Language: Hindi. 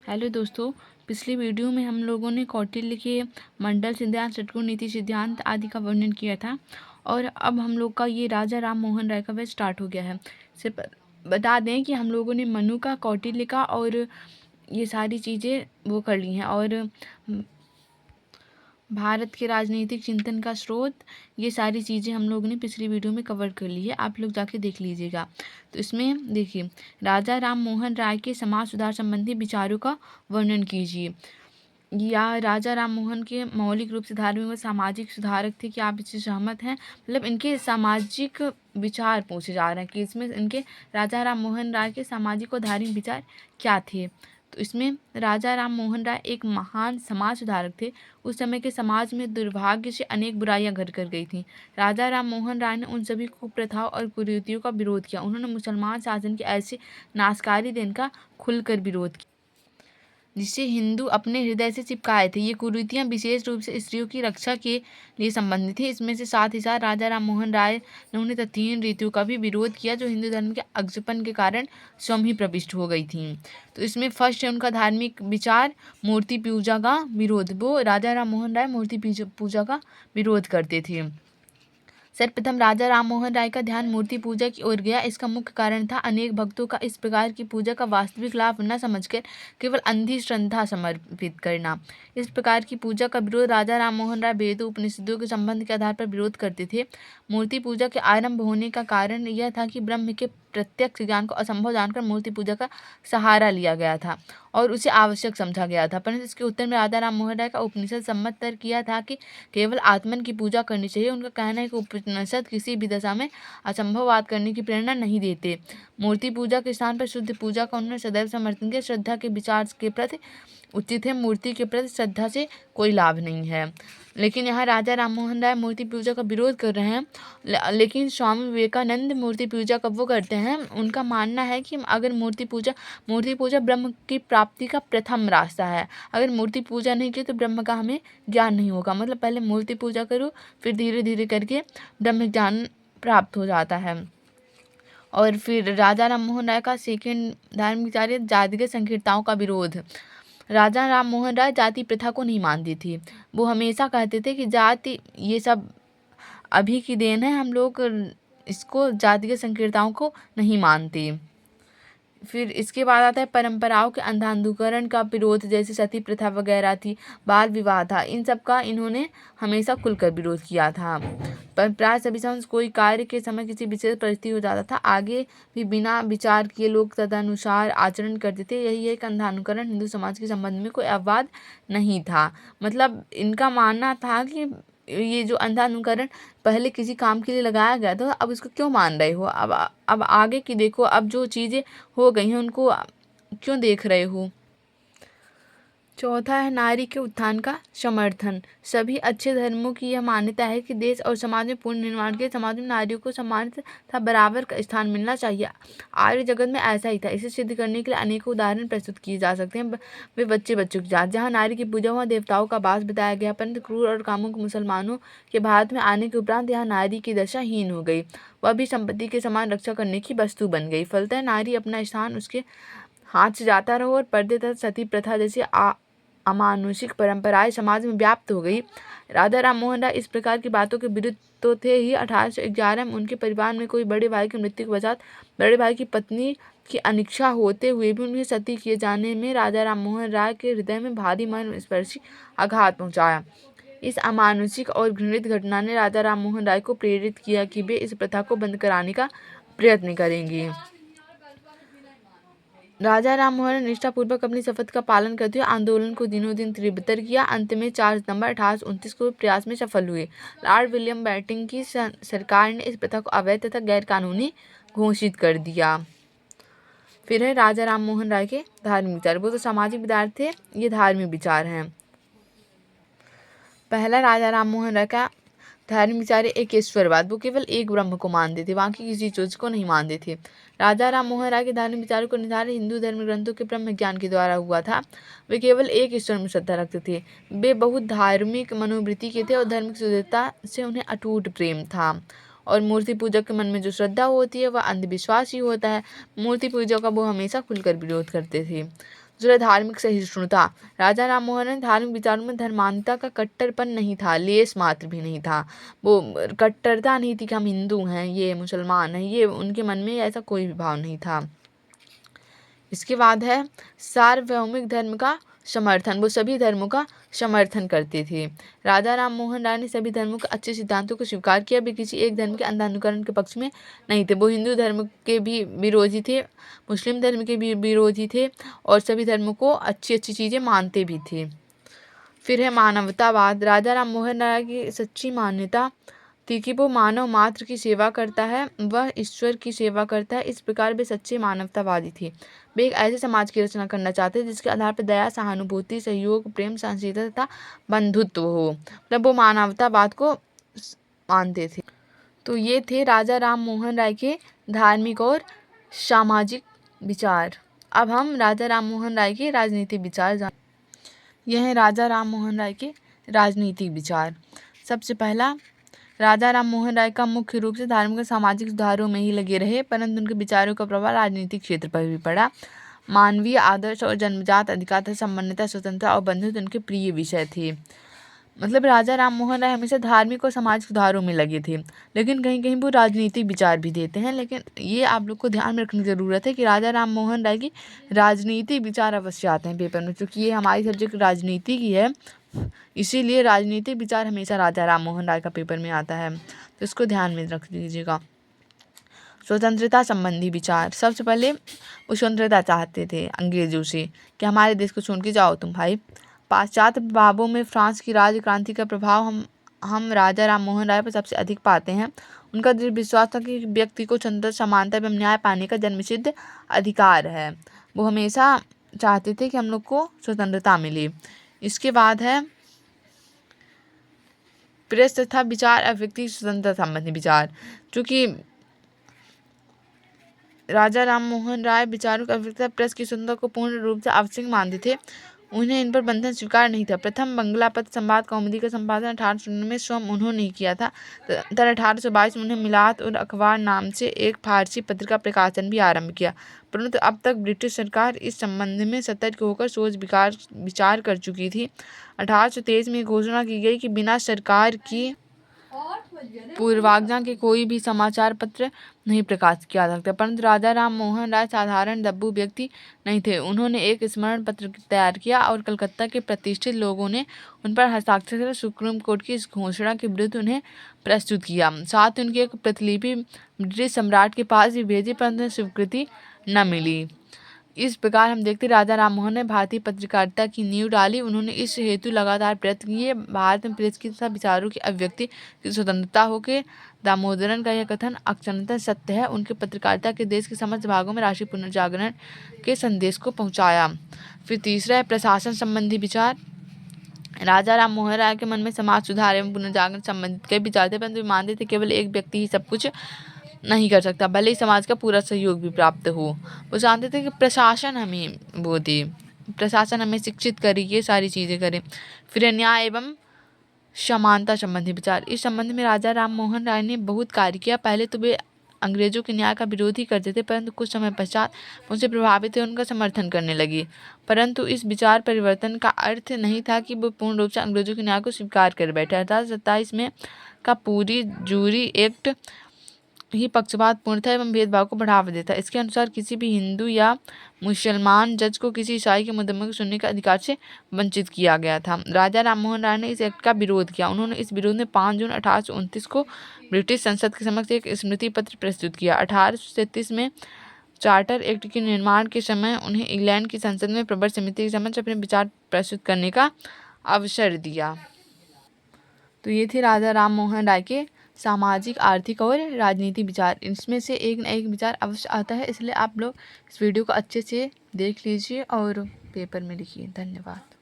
हेलो दोस्तों। पिछली वीडियो में हम लोगों ने कौटिल्य के मंडल सिद्धांत, षटकोण नीति सिद्धांत आदि का वर्णन किया था और अब हम लोग का ये राजा राम मोहन राय का बैच स्टार्ट हो गया है। सिर्फ बता दें कि हम लोगों ने मनु का, कौटिल्य का और ये सारी चीज़ें वो कर ली हैं और भारत के राजनीतिक चिंतन का स्रोत, ये सारी चीज़ें हम लोगों ने पिछली वीडियो में कवर कर ली है। आप लोग जाके देख लीजिएगा। तो इसमें देखिए, राजा राम मोहन राय के समाज सुधार संबंधी विचारों का वर्णन कीजिए। या राजा राम मोहन के मौलिक रूप से धार्मिक व सामाजिक सुधारक थे, क्या आप इससे सहमत हैं? मतलब इनके सामाजिक विचार पूछे जा रहे हैं कि इसमें इनके राजा राम मोहन राय के सामाजिक और धार्मिक विचार क्या थे। तो इसमें राजा राम मोहन राय एक महान समाज सुधारक थे। उस समय के समाज में दुर्भाग्य से अनेक बुराइयां घर कर गई थीं। राजा राम मोहन राय ने उन सभी कुप्रथाओं और कुरीतियों का विरोध किया। उन्होंने मुसलमान शासन के ऐसे नाशकारी दिन का खुलकर विरोध किया जिससे हिंदू अपने हृदय से चिपकाए थे। ये कुरीतियाँ विशेष रूप से स्त्रियों की रक्षा के लिए संबंधित थी। इसमें से साथ ही साथ राजा राम मोहन राय ने उन्हें तथहीन रीतियों का भी विरोध किया जो हिंदू धर्म के अग्रपन के कारण स्वयं ही प्रविष्ट हो गई थीं। तो इसमें फर्स्ट है उनका धार्मिक विचार, मूर्ति पूजा का विरोध। वो राजा राम मोहन राय मूर्ति पूजा का विरोध करते थे। सर्वप्रथम राजा राम मोहन राय का ध्यान मूर्ति पूजा की ओर गया। इसका मुख्य कारण था अनेक भक्तों का इस प्रकार की पूजा का वास्तविक लाभ न समझकर केवल अंधी श्रद्धा समर्पित करना। इस प्रकार की पूजा का विरोध राजा राम मोहन राय वेदों उपनिषदों के संबंध के आधार पर विरोध करते थे। मूर्ति पूजा के आरंभ होने का कारण यह था कि ब्रह्म के प्रत्यक्ष ज्ञान को असंभव जानकर मूर्ति पूजा का सहारा लिया गया था और उसे आवश्यक समझा गया था। परंतु इसके उत्तर में राजा राम मोहन राय का उपनिषद सम्मत तर्क किया था कि केवल आत्मन की पूजा करनी चाहिए। उनका कहना है कि उपनिषद किसी भी दशा में असंभववाद करने की प्रेरणा नहीं देते। मूर्ति पूजा के स्थान पर शुद्ध पूजा का उन्होंने सदैव समर्थन किया। श्रद्धा के विचार के प्रति उचित है, मूर्ति के प्रति श्रद्धा से कोई लाभ नहीं है। लेकिन यहाँ राजा राम मोहन राय मूर्ति पूजा का विरोध कर रहे हैं। लेकिन स्वामी विवेकानंद मूर्ति पूजा कब वो करते हैं, उनका मानना है कि अगर मूर्ति पूजा ब्रह्म की प्राप्ति का प्रथम रास्ता है। अगर मूर्ति पूजा नहीं की तो ब्रह्म का हमें ज्ञान नहीं होगा। मतलब पहले मूर्ति पूजा करो, फिर धीरे धीरे करके ब्रह्म ज्ञान प्राप्त हो जाता है। और फिर राजा राम मोहन राय का सेकंड धार्मिक विचार है जातिगत संकीर्णताओं का विरोध। राजा राम मोहन राय जाति प्रथा को नहीं मानती थी। वो हमेशा कहते थे कि जाति ये सब अभी की देन है, हम लोग इसको जातिगत संकीर्णताओं को नहीं मानते। फिर इसके बाद आता है परंपराओं के अंधानुकरण का विरोध, जैसे सती प्रथा वगैरह थी, बाल विवाह था, इन सब का इन्होंने हमेशा खुलकर विरोध किया था। पर प्राय सभी समय कोई कार्य के समय किसी विशेष परिस्थिति हो जाता था, आगे भी बिना विचार किए लोग तदनुसार आचरण करते थे। यही एक अंधानुकरण हिंदू समाज के संबंध में कोई अपवाद नहीं था। मतलब इनका मानना था कि ये जो अंधानुकरण पहले किसी काम के लिए लगाया गया था, अब इसको क्यों मान रहे हो? अब आगे की देखो, अब जो चीज़ें हो गई हैं उनको क्यों देख रहे हो? चौथा है नारी के उत्थान का समर्थन। सभी अच्छे धर्मों की यह मान्यता है कि देश और समाज में पूर्ण निर्माण के समाज में नारियों को सम्मानित तथा बराबर का स्थान मिलना चाहिए। आर्य जगत में ऐसा ही था। इसे सिद्ध करने के लिए अनेकों उदाहरण प्रस्तुत किए जा सकते हैं। वे बच्चों की जात, जहाँ नारी की पूजा वहाँ देवताओं का वास बताया गया, परंतु क्रूर और कामुक मुसलमानों के भारत में आने के उपरांत यहाँ नारी की दशा हीन हो गई। वह भी संपत्ति के समान रक्षा करने की वस्तु बन गई। फलतः नारी अपना स्थान उसके हाथ से जाता रहा और पर्दे तथा सती प्रथा जैसी अमानुषिक परंपराएं समाज में व्याप्त हो गई। राजा राम मोहन राय इस प्रकार की बातों के विरुद्ध तो थे ही। 1811 में उनके परिवार में कोई बड़े भाई की मृत्यु के पश्चात बड़े भाई की पत्नी की अनिच्छा होते हुए भी उन्हें सती किए जाने में राजा राम मोहन राय के हृदय में भारी मर्मस्पर्शी आघात पहुंचाया। इस अमानुषिक और घृणित घटना ने राजा राम मोहन राय को प्रेरित किया कि वे इस प्रथा को बंद कराने का प्रयत्न करेंगे। राजा राम मोहन ने निष्ठापूर्वक अपनी शपथ का पालन करते हुए आंदोलन को दिनों दिन तीव्रतर किया। अंत में 4 सितंबर 1829 को प्रयास में सफल हुए। लॉर्ड विलियम बेंटिंक की सरकार ने इस प्रथा को अवैध तथा गैरकानूनी घोषित कर दिया। फिर है राजा राम मोहन राय के धार्मिक विचार। वो तो सामाजिक विचार थे, ये धार्मिक विचार हैं। पहला राजा राम मोहन राय का धार्मिक विचार एक ईश्वरवाद। वो केवल एक ब्रह्म को मानते थे, बाकी किसी चीज को नहीं मानते थे। राजा राम मोहन राय के धार्मिक विचारों को निर्धारण हिंदू धर्म ग्रंथों के ब्रह्म ज्ञान के द्वारा हुआ था। वे केवल एक ईश्वर में श्रद्धा रखते थे। वे बहुत धार्मिक मनोवृत्ति के थे और धार्मिक शुद्धता से उन्हें अटूट प्रेम था। और मूर्ति पूजक के मन में जो श्रद्धा होती है वह अंधविश्वास ही होता है। मूर्ति पूजा का वो हमेशा खुलकर विरोध करते थे। दूसरा धार्मिक सहिष्णुता। राजा राम मोहन राय धार्मिक विचारों में धर्मांधता का कट्टरपन नहीं था, लेस मात्र भी नहीं था। वो कट्टरता नहीं थी कि हम हिंदू हैं, ये मुसलमान हैं, ये उनके मन में ऐसा कोई भी भाव नहीं था। इसके बाद है सार्वभौमिक धर्म का समर्थन। वो सभी धर्मों का समर्थन करते थे। राजा राम मोहन राय ने सभी धर्मों के अच्छे सिद्धांतों को स्वीकार किया, वे किसी एक धर्म के अंधानुकरण के पक्ष में नहीं थे। वो हिंदू धर्म के भी विरोधी थे, मुस्लिम धर्म के भी विरोधी थे और सभी धर्मों को अच्छी अच्छी चीज़ें मानते भी थे। फिर है मानवतावाद। राजा राम मोहन राय की सच्ची मान्यता थी कि वो मानव मात्र की सेवा करता है, वह ईश्वर की सेवा करता है। इस प्रकार वे सच्चे मानवतावादी थे। वे एक ऐसे समाज की रचना करना चाहते थे जिसके आधार पर दया, सहानुभूति, सहयोग, प्रेम, सहनशीलता तथा बंधुत्व हो। मतलब वो मानवतावाद को मानते थे। तो ये थे राजा राम मोहन राय के धार्मिक और सामाजिक विचार। अब हम राजा राम मोहन राय के राजनीतिक विचार जान। यह है राजा राम मोहन राय के राजनीतिक विचार। सबसे पहला, राजा राम मोहन राय का मुख्य रूप से धार्मिक और सामाजिक सुधारों में ही लगे रहे, परंतु उनके विचारों का प्रभाव राजनीतिक क्षेत्र पर भी पड़ा। मानवीय आदर्श और जन्मजात अधिकार तथा समानता, स्वतंत्रता और बंधुत्व उनके प्रिय विषय थे। मतलब राजा राम मोहन राय हमेशा धार्मिक और सामाजिक सुधारों में लगे थे, लेकिन कहीं कहीं वो राजनीतिक विचार भी देते हैं। लेकिन ये आप लोग को ध्यान में रखने की ज़रूरत है कि राजा राम मोहन राय की राजनीतिक विचार अवश्य आते हैं पेपर में, क्योंकि ये हमारी सब्जेक्ट राजनीति की है, इसीलिए राजनीतिक विचार हमेशा राजा राम मोहन राय का पेपर में आता है, तो इसको ध्यान में रख लीजिएगा। स्वतंत्रता संबंधी विचार। सबसे पहले वो स्वतंत्रता चाहते थे अंग्रेजों से कि हमारे देश को छोड़ के जाओ तुम भाई। पाश्चात्य प्रभावों में फ्रांस की राज क्रांति का प्रभाव हम राजा राम मोहन राय पर सबसे अधिक पाते हैं। उनका दृढ़ विश्वास था कि व्यक्ति को स्वतंत्रता, समानता एवं न्याय पाने का जन्मसिद्ध अधिकार है। वो हमेशा चाहते थे कि हम लोग को स्वतंत्रता मिले। इसके बाद है प्रेस तथा विचार अभिव्यक्ति स्वतंत्रता संबंधी विचार। चूँकि राजा राम मोहन राय विचारों की अभिव्यक्ति प्रेस की स्वतंत्रता को पूर्ण रूप से आवश्यक मानते थे, उन्हें इन पर बंधन स्वीकार नहीं था। प्रथम बंगला पत्र संवाद कौमुदी का संपादन 1819 में स्वयं उन्होंने ही किया था। 1822 में उन्हें मिलात उल अखबार नाम से एक फारसी पत्रिका प्रकाशन भी आरंभ किया, परंतु अब तक ब्रिटिश सरकार इस संबंध में सतर्क होकर सोच विचार कर चुकी थी। 1823 में घोषणा की गई कि बिना सरकार की पूर्वाज्ञा के कोई भी समाचार पत्र नहीं प्रकाशित किया जा सकता। परंतु राजा राम मोहन राय साधारण दब्बू व्यक्ति नहीं थे। उन्होंने एक स्मरण पत्र तैयार किया और कलकत्ता के प्रतिष्ठित लोगों ने उन पर हस्ताक्षर कर सुप्रीम कोर्ट की इस घोषणा के विरुद्ध उन्हें प्रस्तुत किया। साथ ही उनकी एक प्रतिलिपि ब्रिटिश सम्राट के पास भी भेजी, परंतु स्वीकृति न मिली। इस प्रकार हम देखते राजा राम मोहन ने भारतीय पत्रकारिता की नींव डाली। उन्होंने इस हेतु लगातार प्रयत्न किए। भारत में प्रेस की तथा विचारों की अभिव्यक्ति की स्वतंत्रता हो के दामोदरन का यह कथन अक्षरशः सत्य है। उनके पत्रकारिता के देश के समस्त भागों में राष्ट्रीय पुनर्जागरण के संदेश को पहुँचाया। फिर तीसरा है प्रशासन संबंधी विचार। राजा राम मोहन राय के मन में समाज सुधार एवं पुनर्जागरण संबंधित कई विचार थे, परंतु वे मानते थे केवल एक व्यक्ति ही सब कुछ नहीं कर सकता, भले ही समाज का पूरा सहयोग भी प्राप्त हो। वो जानते थे कि प्रशासन हमें वो दे, प्रशासन हमें शिक्षित करे, ये सारी चीज़ें करे। फिर न्याय एवं समानता संबंधी विचार। इस संबंध में राजा राम मोहन राय ने बहुत कार्य किया। पहले तो वे अंग्रेजों के न्याय का विरोध ही करते थे, परंतु कुछ समय पश्चात उनसे प्रभावित थे, उनका समर्थन करने लगे। परंतु इस विचार परिवर्तन का अर्थ नहीं था कि वो पूर्ण रूप से अंग्रेजों के न्याय को स्वीकार कर बैठे। 1827 में का पूरी जूरी एक्ट ही पक्षपातपूर्ण था एवं भेदभाव को बढ़ावा देता। इसके अनुसार किसी भी हिंदू या मुसलमान जज को किसी ईसाई के मुकदमे को सुनने का अधिकार से वंचित किया गया था। राजा राम मोहन राय ने इस एक्ट का विरोध किया। उन्होंने इस विरोध में 5 जून 1829 को ब्रिटिश संसद के समक्ष एक स्मृति पत्र प्रस्तुत किया। 1833 में चार्टर एक्ट के निर्माण के समय उन्हें इंग्लैंड की संसद में प्रबल समिति के समक्ष अपने विचार प्रस्तुत करने का अवसर दिया। तो ये थे राजा राम मोहन राय के सामाजिक, आर्थिक और राजनीतिक विचार। इसमें से एक न एक विचार अवश्य आता है, इसलिए आप लोग इस वीडियो को अच्छे से देख लीजिए और पेपर में लिखिए। धन्यवाद।